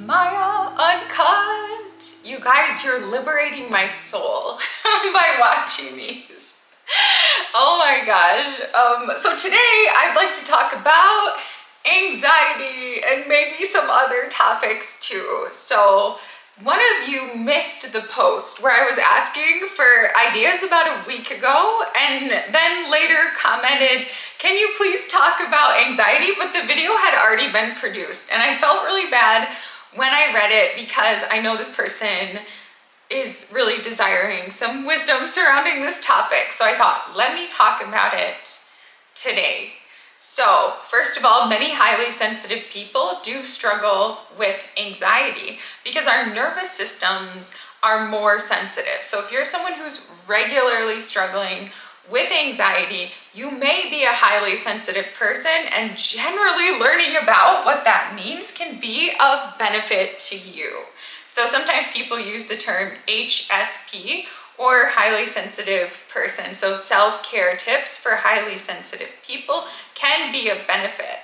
Maya, Uncut. You guys, you're liberating my soul by watching these. Oh my gosh. So today I'd like to talk about anxiety and maybe some other topics too. So one of you missed the post where I was asking for ideas about a week ago and then later commented, can you please talk about anxiety? But the video had already been produced and I felt really bad when I read it because I know this person is really desiring some wisdom surrounding this topic. So I thought, let me talk about it today. So first of all, many highly sensitive people do struggle with anxiety because our nervous systems are more sensitive. So if you're someone who's regularly struggling with anxiety, you may be a highly sensitive person, and generally learning about what that means can be of benefit to you. So sometimes people use the term HSP, or highly sensitive person. So self-care tips for highly sensitive people can be a benefit.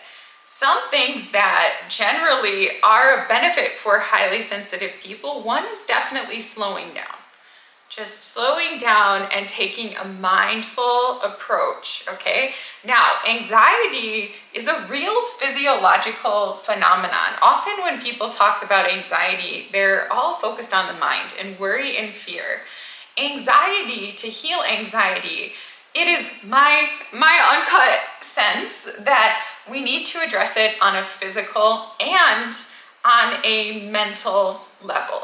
Some things that generally are a benefit for highly sensitive people, one is definitely slowing down. Just slowing down and taking a mindful approach, okay? Now, anxiety is a real physiological phenomenon. Often when people talk about anxiety, they're all focused on the mind and worry and fear. Anxiety, to heal anxiety, it is my uncut sense that we need to address it on a physical and on a mental level.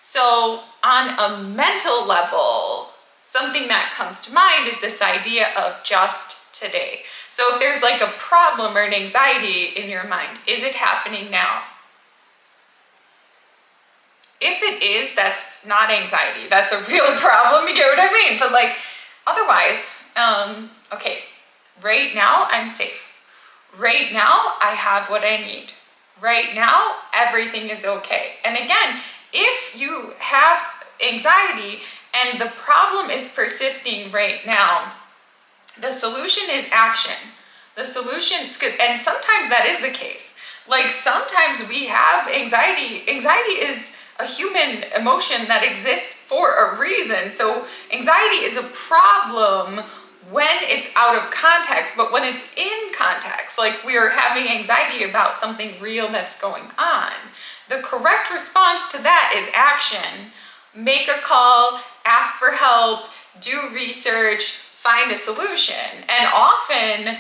So on a mental level, something that comes to mind is this idea of just today. So if there's like a problem or an anxiety in your mind, is it happening now? If it is, that's not anxiety. That's a real problem, you get what I mean? But like, otherwise, okay, right now I'm safe. Right now I have what I need. Right now, everything is okay. And again, if you have anxiety and the problem is persisting right now, the solution is action. The solution is good. And sometimes that is the case. Like sometimes we have anxiety. Anxiety is a human emotion that exists for a reason. So anxiety is a problem when it's out of context, but when it's in context, like we are having anxiety about something real that's going on, the correct response to that is action. Make a call, ask for help, do research, find a solution. And often,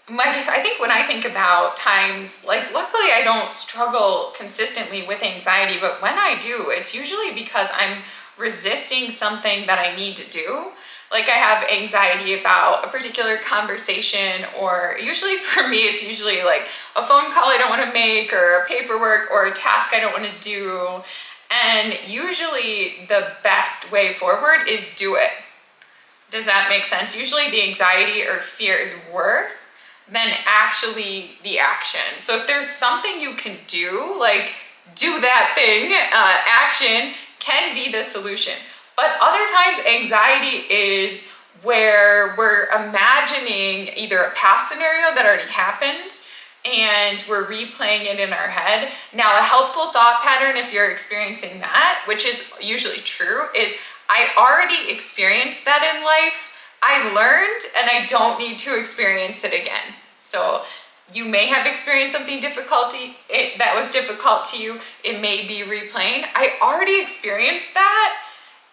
I think when I think about times, like luckily I don't struggle consistently with anxiety, but when I do, it's usually because I'm resisting something that I need to do. Like I have anxiety about a particular conversation, or usually for me, it's usually like a phone call I don't want to make, or a paperwork, or a task I don't want to do. And usually the best way forward is do it. Does that make sense? Usually the anxiety or fear is worse than actually the action. So if there's something you can do, like do that thing, action can be the solution. But other times anxiety is where we're imagining either a past scenario that already happened and we're replaying it in our head. Now, a helpful thought pattern, if you're experiencing that, which is usually true, is I already experienced that in life. I learned and I don't need to experience it again. So you may have experienced something that was difficult to you. It may be replaying. I already experienced that.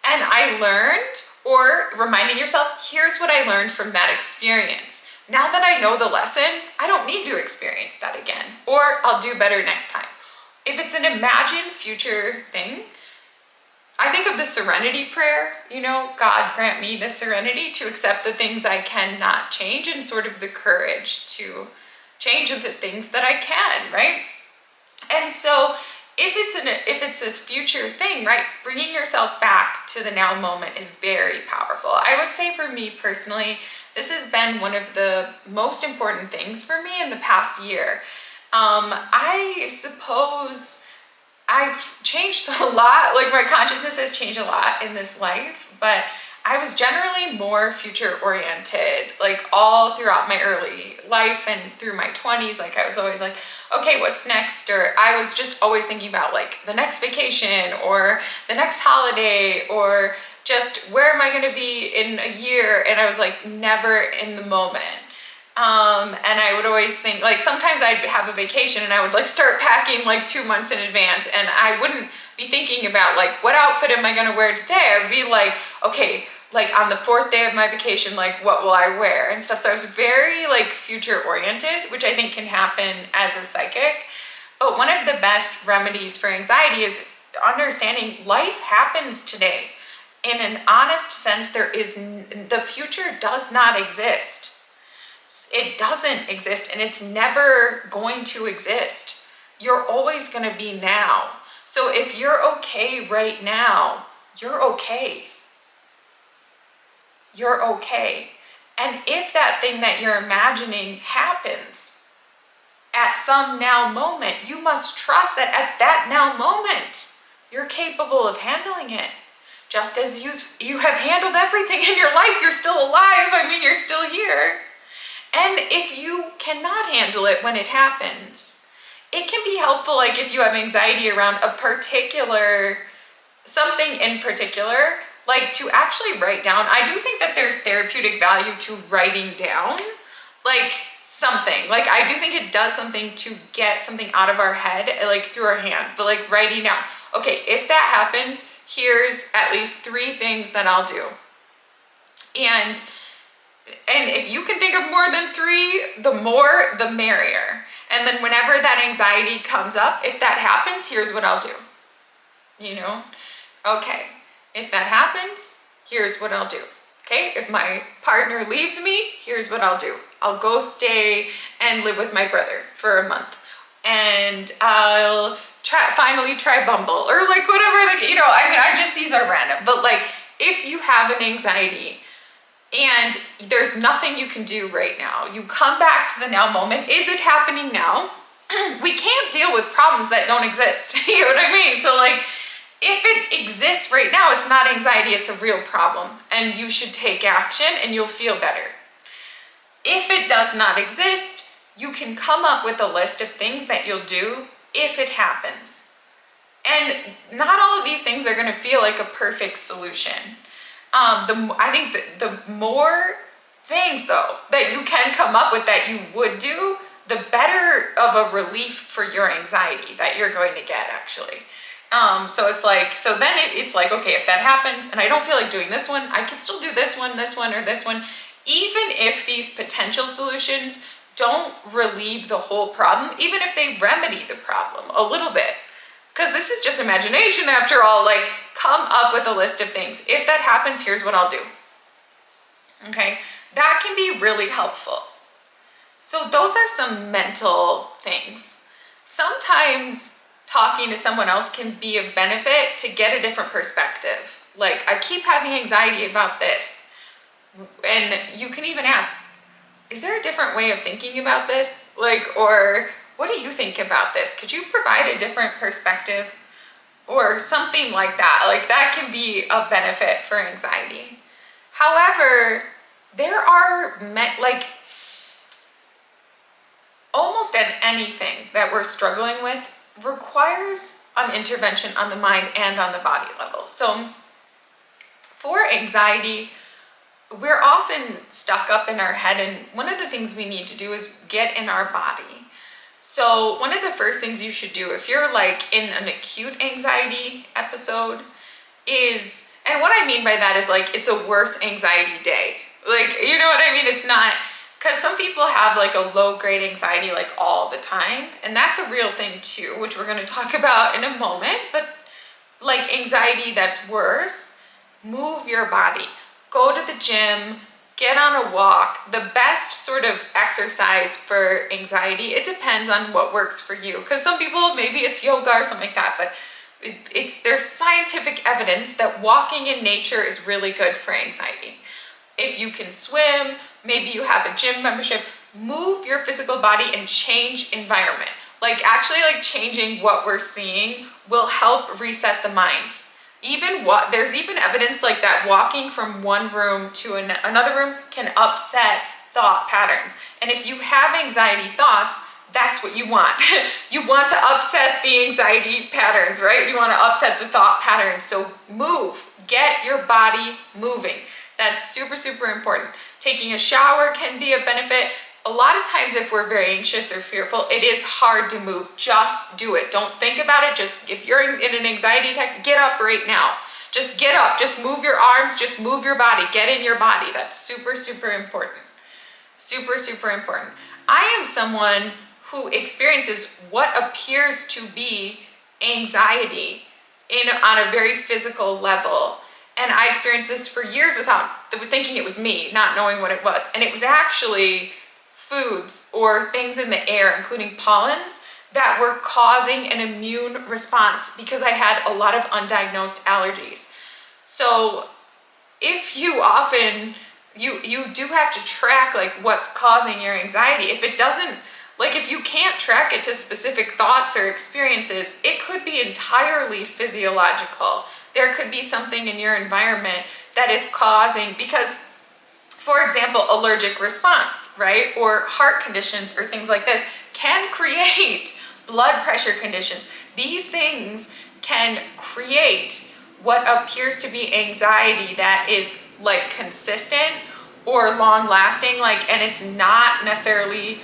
And I learned, or reminding yourself, here's what I learned from that experience. Now that I know the lesson, I don't need to experience that again, or I'll do better next time. If it's an imagined future thing, I think of the serenity prayer, God grant me the serenity to accept the things I cannot change and sort of the courage to change the things that I can, right? And so if it's a future thing, right, bringing yourself back to the now moment is very powerful. I would say for me personally, this has been one of the most important things for me in the past year. I suppose I've changed a lot, like my consciousness has changed a lot in this life, but I was generally more future oriented, like all throughout my early life and through my 20s. Like I was always like, okay, what's next? Or I was just always thinking about like the next vacation or the next holiday, or just where am I going to be in a year? And I was like never in the moment. And I would always think, like, sometimes I'd have a vacation and I would like start packing like 2 months in advance, and I wouldn't be thinking about like, what outfit am I going to wear today? I would be like, okay, like on the 4th day of my vacation, like what will I wear and stuff. So I was very like future oriented, which I think can happen as a psychic. But one of the best remedies for anxiety is understanding life happens today. In an honest sense, the future does not exist. It doesn't exist, and it's never going to exist. You're always going to be now. So if you're okay right now, you're okay. You're okay. And if that thing that you're imagining happens at some now moment, you must trust that at that now moment, you're capable of handling it. Just as you have handled everything in your life, you're still alive. I mean, you're still here. And if you cannot handle it when it happens, it can be helpful, like if you have anxiety around something in particular, like to actually write down. I do think that there's therapeutic value to writing down, like something. Like I do think it does something to get something out of our head, like through our hand, but like writing down, okay, if that happens, here's at least 3 things that I'll do. And if you can think of more than 3, the more, the merrier. And then whenever that anxiety comes up, if that happens, here's what I'll do. You know? Okay, if that happens, here's what I'll do. Okay, if my partner leaves me, here's what I'll do. I'll go stay and live with my brother for a month. And I'll finally try Bumble or like whatever, like, you know, I mean, these are random, but like if you have an anxiety and there's nothing you can do right now, you come back to the now moment. Is it happening now? We can't deal with problems that don't exist. You know what I mean? So like, if it exists right now, it's not anxiety, it's a real problem. And you should take action and you'll feel better. If it does not exist, you can come up with a list of things that you'll do if it happens. And not all of these things are gonna feel like a perfect solution. I think the more things though that you can come up with that you would do, the better of a relief for your anxiety that you're going to get actually. So it's like, so then it's like, okay, if that happens and I don't feel like doing this one, I can still do this one, or this one, even if these potential solutions don't relieve the whole problem, even if they remedy the problem a little bit. Because this is just imagination after all, like come up with a list of things. If that happens, here's what I'll do. Okay, that can be really helpful. So those are some mental things. Sometimes talking to someone else can be of benefit to get a different perspective. Like, I keep having anxiety about this. And you can even ask, is there a different way of thinking about this? Like, or what do you think about this? Could you provide a different perspective? Or something like that. Like, that can be a benefit for anxiety. However, there are, almost anything that we're struggling with requires an intervention on the mind and on the body level. So for anxiety, we're often stuck up in our head, and one of the things we need to do is get in our body. So one of the first things you should do if you're like in an acute anxiety episode is, and what I mean by that is like it's a worse anxiety day. Like, you know what I mean? It's not, because some people have like a low grade anxiety like all the time, and that's a real thing too, which we're going to talk about in a moment. But like anxiety that's worse, move your body, go to the gym, get on a walk. The best sort of exercise for anxiety, it depends on what works for you, because some people, maybe it's yoga or something like that, but there's scientific evidence that walking in nature is really good for anxiety. If you can swim, maybe you have a gym membership, move your physical body and change environment. Like actually like changing what we're seeing will help reset the mind. there's even evidence like that walking from one room to another room can upset thought patterns. And if you have anxiety thoughts, that's what you want. You want to upset the anxiety patterns, right? You want to upset the thought patterns. So move, get your body moving. That's super, super important. Taking a shower can be a benefit. A lot of times if we're very anxious or fearful, it is hard to move. Just do it. Don't think about it. Just, if you're in an anxiety attack, get up right now. Just get up. Just move your arms. Just move your body. Get in your body. That's super, super important. Super, super important. I am someone who experiences what appears to be anxiety on a very physical level. And I experienced this for years without thinking it was me, not knowing what it was. And it was actually foods or things in the air, including pollens, that were causing an immune response because I had a lot of undiagnosed allergies. So if you often, you do have to track like what's causing your anxiety. If it doesn't, like if you can't track it to specific thoughts or experiences, it could be entirely physiological. There could be something in your environment that is causing, because for example, allergic response, right? Or heart conditions or things like this can create blood pressure conditions. These things can create what appears to be anxiety that is like consistent or long lasting, like, and it's not necessarily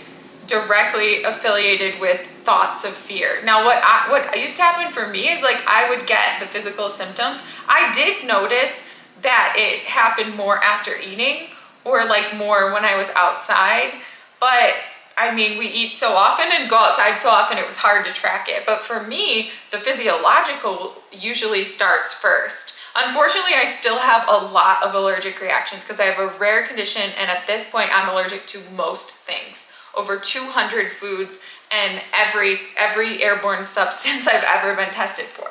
directly affiliated with thoughts of fear. Now, what used to happen for me is like I would get the physical symptoms. I did notice that it happened more after eating, or like more when I was outside. But I mean, we eat so often and go outside so often, it was hard to track it. But for me, the physiological usually starts first. Unfortunately, I still have a lot of allergic reactions because I have a rare condition, and at this point I'm allergic to most things. Over 200 foods and every airborne substance I've ever been tested for.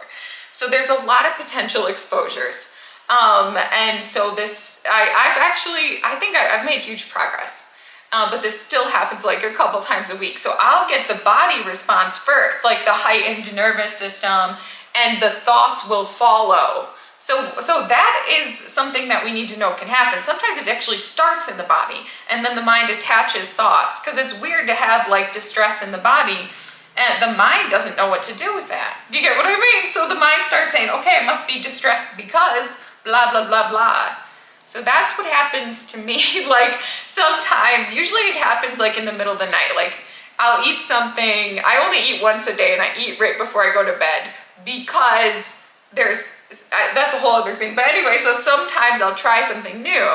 So there's a lot of potential exposures. And so this, I think I've made huge progress, but this still happens like a couple times a week. So I'll get the body response first, like the heightened nervous system, and the thoughts will follow. So that is something that we need to know can happen. Sometimes it actually starts in the body and then the mind attaches thoughts, because it's weird to have like distress in the body and the mind doesn't know what to do with that. Do you get what I mean? So the mind starts saying, okay, I must be distressed because blah, blah, blah, blah. So that's what happens to me. Like sometimes, usually it happens like in the middle of the night. Like I'll eat something, I only eat once a day and I eat right before I go to bed because that's a whole other thing. But anyway, so sometimes I'll try something new.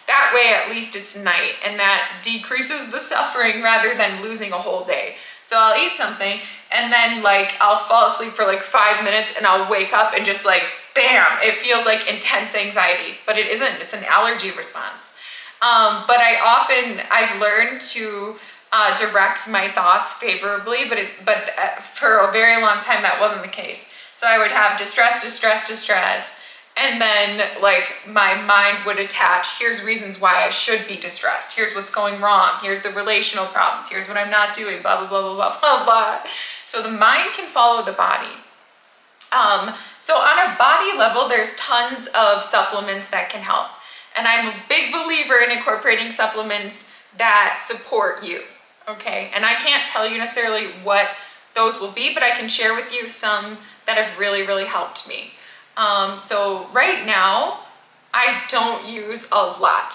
That way at least it's night and that decreases the suffering rather than losing a whole day. So I'll eat something and then like I'll fall asleep for like 5 minutes and I'll wake up and just like, bam, it feels like intense anxiety, but it isn't, it's an allergy response. But I've learned to direct my thoughts favorably, but for a very long time that wasn't the case. So I would have distress, and then like my mind would attach, here's reasons why I should be distressed, here's what's going wrong, here's the relational problems, here's what I'm not doing, blah, blah, blah, blah, blah, blah, blah. So the mind can follow the body. So on a body level, there's tons of supplements that can help. And I'm a big believer in incorporating supplements that support you, okay? And I can't tell you necessarily what those will be, but I can share with you some that have really, really helped me. So right now, I don't use a lot,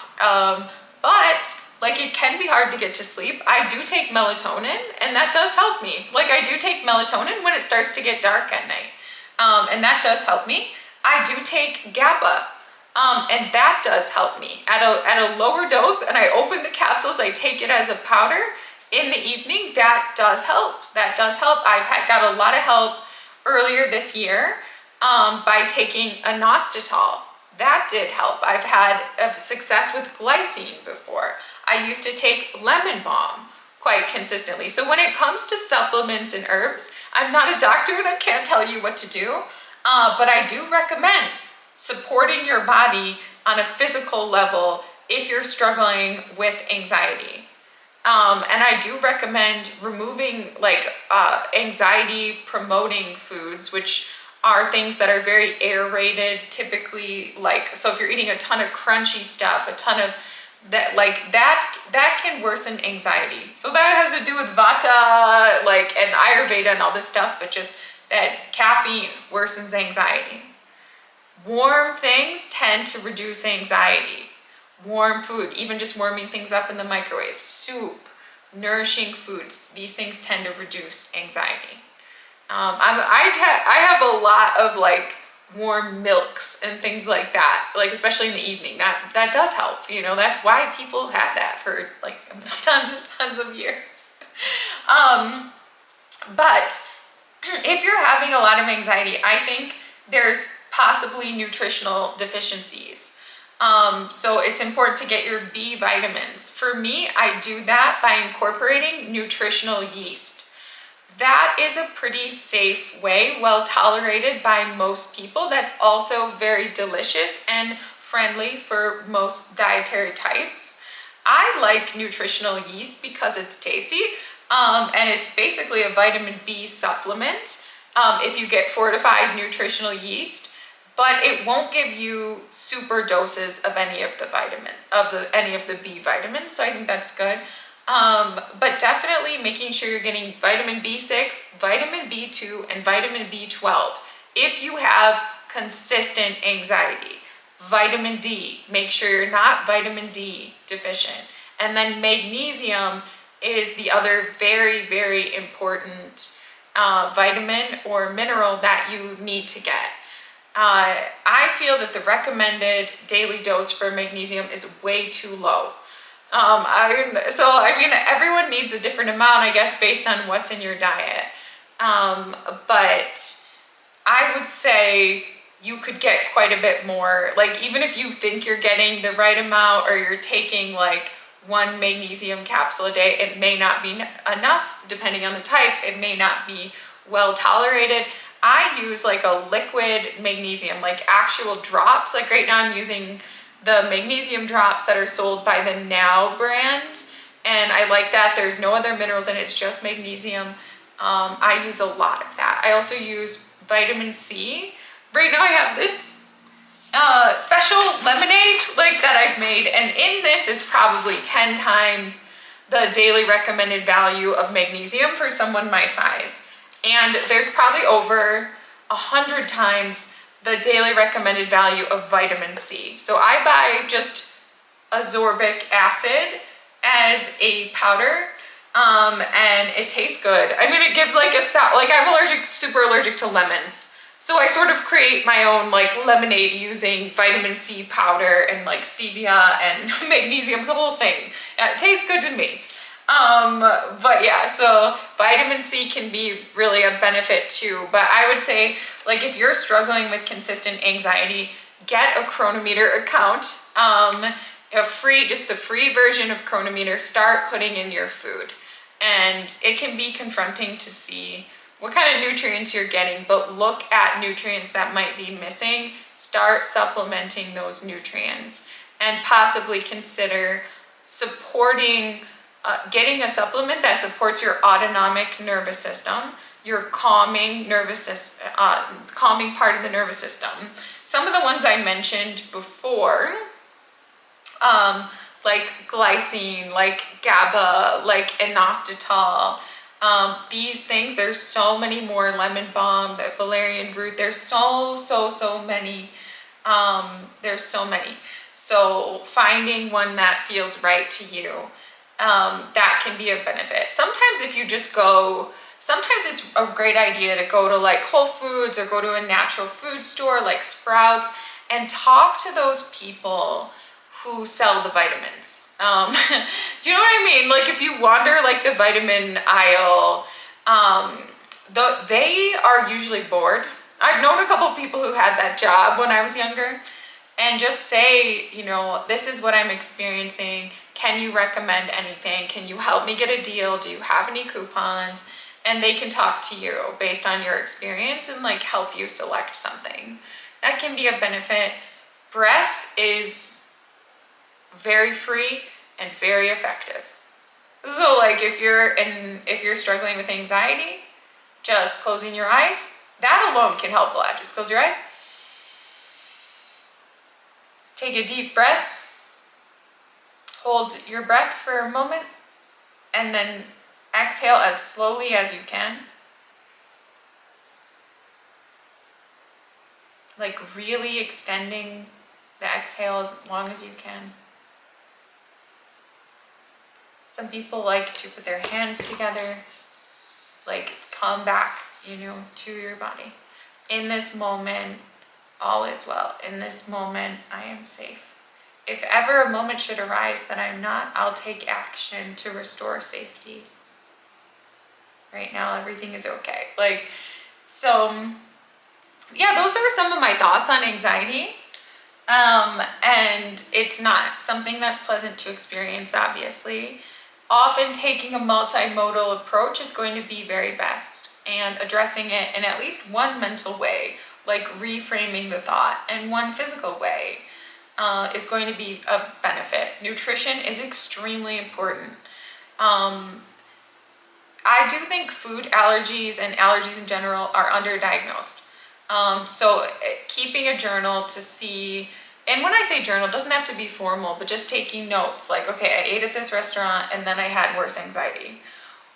but like it can be hard to get to sleep. I do take melatonin and that does help me. Like I do take melatonin when it starts to get dark at night. And that does help me. I do take GABA, and that does help me at a lower dose, and I open the capsules, I take it as a powder in the evening. That does help. That does help. Got a lot of help earlier this year by taking inositol. That did help. I've had success with glycine before. I used to take lemon balm quite consistently. So when it comes to supplements and herbs, I'm not a doctor and I can't tell you what to do, but I do recommend supporting your body on a physical level if you're struggling with anxiety. And I do recommend removing like anxiety promoting foods, which are things that are very aerated, typically, like, so if you're eating a ton of crunchy stuff, a ton of that, like that can worsen anxiety. So that has to do with Vata, like, and Ayurveda and all this stuff, but just that caffeine worsens anxiety. Warm things tend to reduce anxiety. Warm food, even just warming things up in the microwave, soup, nourishing foods, these things tend to reduce anxiety. I have a lot of like warm milks and things like that, like especially in the evening. That does help, you know. That's why people had that for like tons and tons of years. But if you're having a lot of anxiety, I think there's possibly nutritional deficiencies. So it's important to get your B vitamins. For me, I do that by incorporating nutritional yeast. That is a pretty safe way, well tolerated by most people. That's also very delicious and friendly for most dietary types. I like nutritional yeast because it's tasty, and it's basically a vitamin B supplement if you get fortified nutritional yeast, but it won't give you super doses of any of the B vitamins, so I think that's good. But definitely making sure you're getting vitamin B6, vitamin B2, and vitamin B12. If you have consistent anxiety, vitamin D, make sure you're not vitamin D deficient. And then magnesium is the other very, very important vitamin or mineral that you need to get. I feel that the recommended daily dose for magnesium is way too low. I mean, everyone needs a different amount, I guess, based on what's in your diet. But I would say you could get quite a bit more. Like, even if you think you're getting the right amount or you're taking like one magnesium capsule a day, it may not be enough depending on the type. It may not be well tolerated. I use like a liquid magnesium, like actual drops. Like right now I'm using the magnesium drops that are sold by the Now brand, and I like that. There's no other minerals in it, it's just magnesium. I use a lot of that. I also use vitamin C. Right now I have this special lemonade like that I've made, and in this is probably 10 times the daily recommended value of magnesium for someone my size, and there's probably over 100 times the daily recommended value of vitamin C. So I buy just ascorbic acid as a powder, and it tastes good. I mean, it gives like I'm super allergic to lemons. So I sort of create my own like lemonade using vitamin C powder and like stevia and magnesium, the whole thing. It tastes good to me. But yeah, so vitamin C can be really a benefit too. But I would say, like, if you're struggling with consistent anxiety, get a Chronometer account. Just the free version of Chronometer, start putting in your food. And it can be confronting to see what kind of nutrients you're getting, but look at nutrients that might be missing. Start supplementing those nutrients and possibly consider supporting getting a supplement that supports your autonomic nervous system, your calming calming part of the nervous system. Some of the ones I mentioned before, like glycine, like GABA, like inositol, these things, there's so many more, lemon balm, the valerian root, there's so many, there's so many. So finding one that feels right to you, that can be a benefit. Sometimes it's a great idea to go to like Whole Foods or go to a natural food store like Sprouts and talk to those people who sell the vitamins. Do you know what I mean? Like if you wander like the vitamin aisle, they are usually bored. I've known a couple people who had that job when I was younger, and just say, you know, this is what I'm experiencing. Can you recommend anything? Can you help me get a deal? Do you have any coupons? And they can talk to you based on your experience and like help you select something. That can be a benefit. Breath is very free and very effective. So like if you're struggling with anxiety, just closing your eyes That alone can help a lot. Just close your eyes. Take a deep breath. Hold your breath for a moment and then exhale as slowly as you can. Like really extending the exhale as long as you can. Some people like to put their hands together, like come back, to your body. In this moment, all is well. In this moment, I am safe. If ever a moment should arise that I'm not, I'll take action to restore safety. Right now, everything is okay. Yeah, those are some of my thoughts on anxiety. And it's not something that's pleasant to experience, obviously. Often taking a multimodal approach is going to be very best, and addressing it in at least one mental way, like reframing the thought, and one physical way is going to be of benefit. Nutrition is extremely important. I do think food allergies and allergies in general are underdiagnosed. So keeping a journal to see, and when I say journal, it doesn't have to be formal, but just taking notes like, okay, I ate at this restaurant and then I had worse anxiety,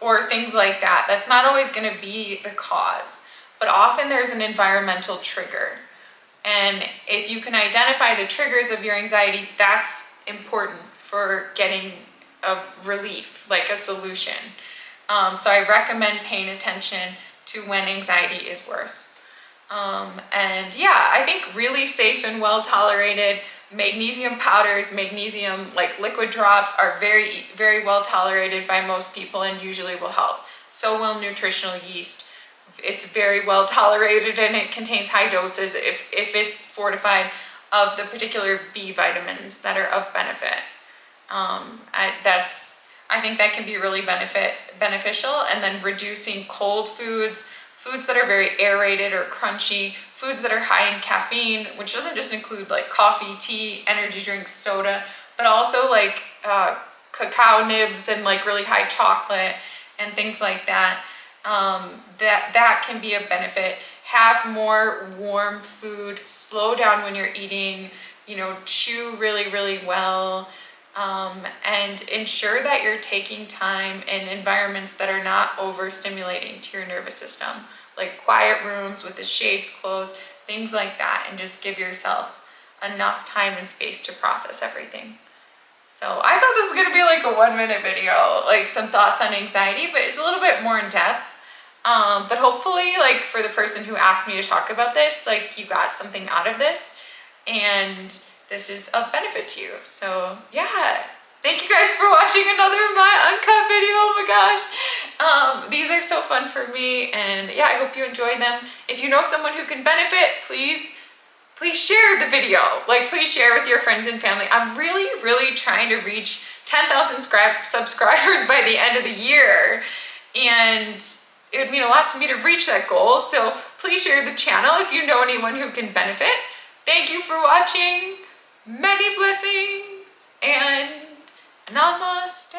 or things like that. That's not always going to be the cause, but often there's an environmental trigger. And if you can identify the triggers of your anxiety, that's important for getting a relief, like a solution. So I recommend paying attention to when anxiety is worse. And yeah, I think really safe and well tolerated magnesium powders, magnesium like liquid drops are very, very well tolerated by most people and usually will help. So will nutritional yeast. It's very well tolerated and it contains high doses if it's fortified of the particular B vitamins that are of benefit. I think that can be really beneficial. And then reducing cold foods that are very aerated or crunchy, foods that are high in caffeine, which doesn't just include like coffee, tea, energy drinks, soda, but also like cacao nibs and like really high chocolate and things like that. That can be a benefit. Have more warm food, slow down when you're eating, chew really, really well, and ensure that you're taking time in environments that are not overstimulating to your nervous system, like quiet rooms with the shades closed, things like that, and just give yourself enough time and space to process everything. So I thought this was going to be like a 1-minute video, like some thoughts on anxiety, but it's a little bit more in depth. But hopefully, like for the person who asked me to talk about this, like you got something out of this and this is of benefit to you. So yeah, thank you guys for watching another my Uncut video. Oh my gosh. These are so fun for me, and yeah, I hope you enjoy them. If you know someone who can benefit, please share the video. Like, please share with your friends and family. I'm really, really trying to reach 10,000 subscribers by the end of the year. And it would mean a lot to me to reach that goal. So please share the channel if you know anyone who can benefit. Thank you for watching. Many blessings and namaste.